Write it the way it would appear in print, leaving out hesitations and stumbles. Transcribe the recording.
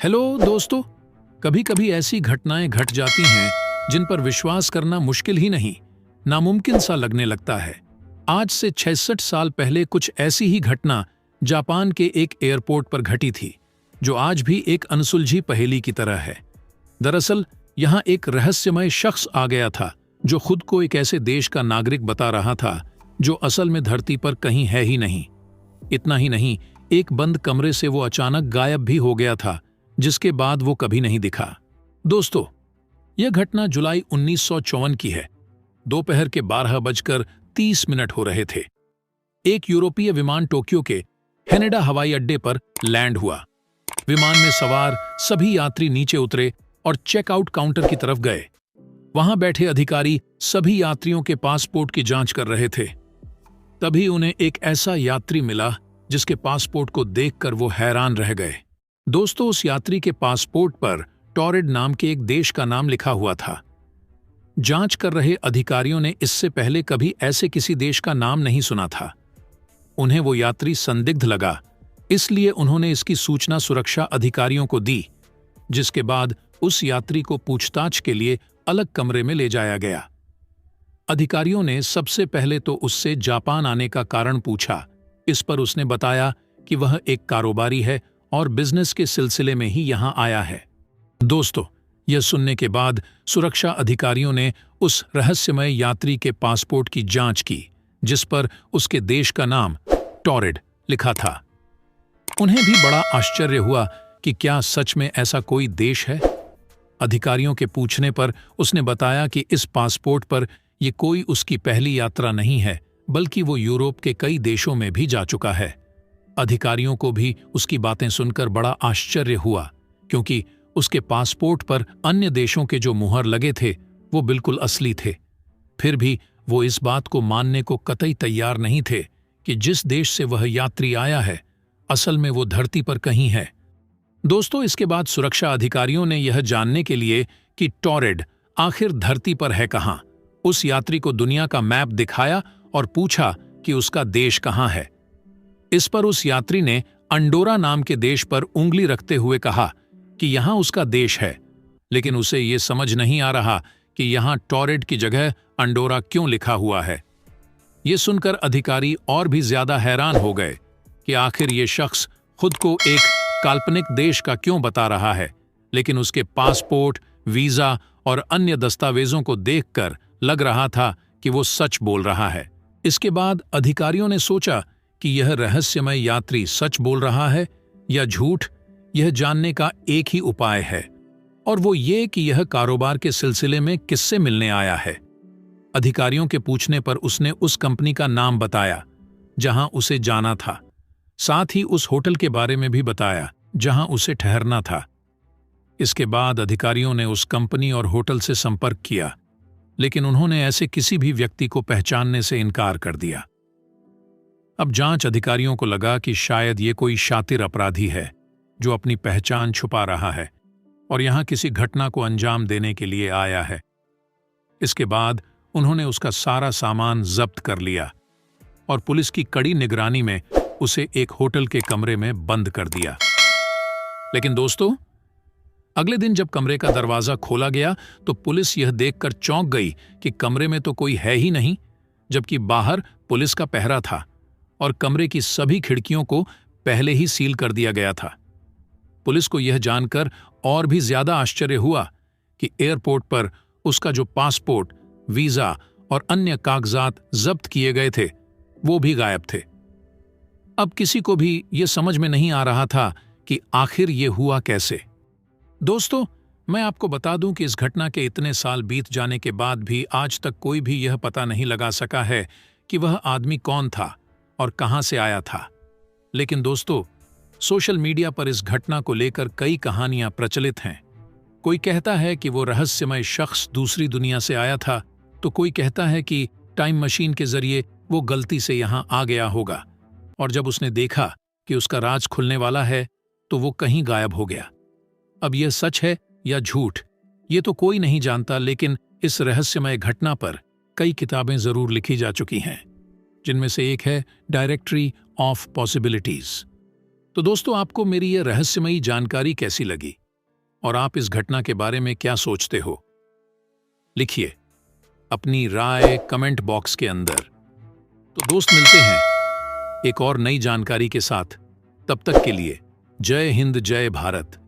Hello दोस्तों। कभी कभी ऐसी घटनाएं घट जाती हैं जिन पर विश्वास करना मुश्किल ही नहीं, नामुमकिन सा लगने लगता है। आज से 66 साल पहले कुछ ऐसी ही घटना जापान के एक एयरपोर्ट पर घटी थी, जो आज भी एक अनसुलझी पहेली की तरह है। दरअसल यहां एक रहस्यमय शख्स आ गया था, जो खुद को एक ऐसे देश का नागरिक बता रहा था जो असल में धरती पर कहीं है ही नहीं। इतना ही नहीं, एक बंद कमरे से वो अचानक गायब भी हो गया था, जिसके बाद वो कभी नहीं दिखा। दोस्तों, यह घटना जुलाई 1954 की है। दोपहर के 12:30 हो रहे थे। एक यूरोपीय विमान टोक्यो के हेनेडा हवाई अड्डे पर लैंड हुआ। विमान में सवार सभी यात्री नीचे उतरे और चेकआउट काउंटर की तरफ गए। वहां बैठे अधिकारी सभी यात्रियों के पासपोर्ट की जांच कर रहे थे। तभी उन्हें एक ऐसा यात्री मिला जिसके पासपोर्ट को देखकर वो हैरान रह गए। दोस्तों, उस यात्री के पासपोर्ट पर टॉरेड नाम के एक देश का नाम लिखा हुआ था। जांच कर रहे अधिकारियों ने इससे पहले कभी ऐसे किसी देश का नाम नहीं सुना था। उन्हें वो यात्री संदिग्ध लगा, इसलिए उन्होंने इसकी सूचना सुरक्षा अधिकारियों को दी, जिसके बाद उस यात्री को पूछताछ के लिए अलग कमरे में ले जाया गया। अधिकारियों ने सबसे पहले तो उससे जापान आने का कारण पूछा। इस पर उसने बताया कि वह एक कारोबारी है और बिजनेस के सिलसिले में ही यहां आया है। दोस्तों, यह सुनने के बाद सुरक्षा अधिकारियों ने उस रहस्यमय यात्री के पासपोर्ट की जांच की, जिस पर उसके देश का नाम टॉरेड लिखा था। उन्हें भी बड़ा आश्चर्य हुआ कि क्या सच में ऐसा कोई देश है। अधिकारियों के पूछने पर उसने बताया कि इस पासपोर्ट पर यह कोई उसकी पहली यात्रा नहीं है, बल्कि वो यूरोप के कई देशों में भी जा चुका है। अधिकारियों को भी उसकी बातें सुनकर बड़ा आश्चर्य हुआ, क्योंकि उसके पासपोर्ट पर अन्य देशों के जो मुहर लगे थे वो बिल्कुल असली थे। फिर भी वो इस बात को मानने को कतई तैयार नहीं थे कि जिस देश से वह यात्री आया है, असल में वो धरती पर कहीं है। दोस्तों, इसके बाद सुरक्षा अधिकारियों ने यह जानने के लिए कि टॉरेड आखिर धरती पर है कहाँ, उस यात्री को दुनिया का मैप दिखाया और पूछा कि उसका देश कहाँ है। इस पर उस यात्री ने अंडोरा नाम के देश पर उंगली रखते हुए कहा कि यहां उसका देश है, लेकिन उसे ये समझ नहीं आ रहा कि यहां टॉरेड की जगह अंडोरा क्यों लिखा हुआ है। ये सुनकर अधिकारी और भी ज्यादा हैरान हो गए कि आखिर ये शख्स खुद को एक काल्पनिक देश का क्यों बता रहा है, लेकिन उसके पासपोर्ट, वीजा और अन्य दस्तावेजों को देखकर लग रहा था कि वो सच बोल रहा है। इसके बाद अधिकारियों ने सोचा कि यह रहस्यमय यात्री सच बोल रहा है या झूठ। यह जानने का एक ही उपाय है, और वो ये कि यह कारोबार के सिलसिले में किससे मिलने आया है। अधिकारियों के पूछने पर उसने उस कंपनी का नाम बताया जहां उसे जाना था, साथ ही उस होटल के बारे में भी बताया जहां उसे ठहरना था। इसके बाद अधिकारियों ने उस कंपनी और होटल से संपर्क किया, लेकिन उन्होंने ऐसे किसी भी व्यक्ति को पहचानने से इनकार कर दिया। अब जांच अधिकारियों को लगा कि शायद ये कोई शातिर अपराधी है जो अपनी पहचान छुपा रहा है और यहां किसी घटना को अंजाम देने के लिए आया है। इसके बाद उन्होंने उसका सारा सामान जब्त कर लिया और पुलिस की कड़ी निगरानी में उसे एक होटल के कमरे में बंद कर दिया। लेकिन दोस्तों, अगले दिन जब कमरे का दरवाजा खोला गया तो पुलिस यह देखकर चौंक गई कि कमरे में तो कोई है ही नहीं, जबकि बाहर पुलिस का पहरा था और कमरे की सभी खिड़कियों को पहले ही सील कर दिया गया था। पुलिस को यह जानकर और भी ज्यादा आश्चर्य हुआ कि एयरपोर्ट पर उसका जो पासपोर्ट, वीजा और अन्य कागजात जब्त किए गए थे वो भी गायब थे। अब किसी को भी यह समझ में नहीं आ रहा था कि आखिर ये हुआ कैसे। दोस्तों, मैं आपको बता दूं कि इस घटना के इतने साल बीत जाने के बाद भी आज तक कोई भी यह पता नहीं लगा सका है कि वह आदमी कौन था और कहां से आया था। लेकिन दोस्तों, सोशल मीडिया पर इस घटना को लेकर कई कहानियां प्रचलित हैं। कोई कहता है कि वो रहस्यमय शख्स दूसरी दुनिया से आया था, तो कोई कहता है कि टाइम मशीन के जरिए वो गलती से यहां आ गया होगा और जब उसने देखा कि उसका राज खुलने वाला है तो वो कहीं गायब हो गया। अब यह सच है या झूठ, ये तो कोई नहीं जानता, लेकिन इस रहस्यमय घटना पर कई किताबें जरूर लिखी जा चुकी हैं, जिनमें से एक है डायरेक्टरी ऑफ पॉसिबिलिटीज। तो दोस्तों, आपको मेरी यह रहस्यमयी जानकारी कैसी लगी और आप इस घटना के बारे में क्या सोचते हो? लिखिए अपनी राय कमेंट बॉक्स के अंदर। तो दोस्त, मिलते हैं एक और नई जानकारी के साथ। तब तक के लिए जय हिंद, जय भारत।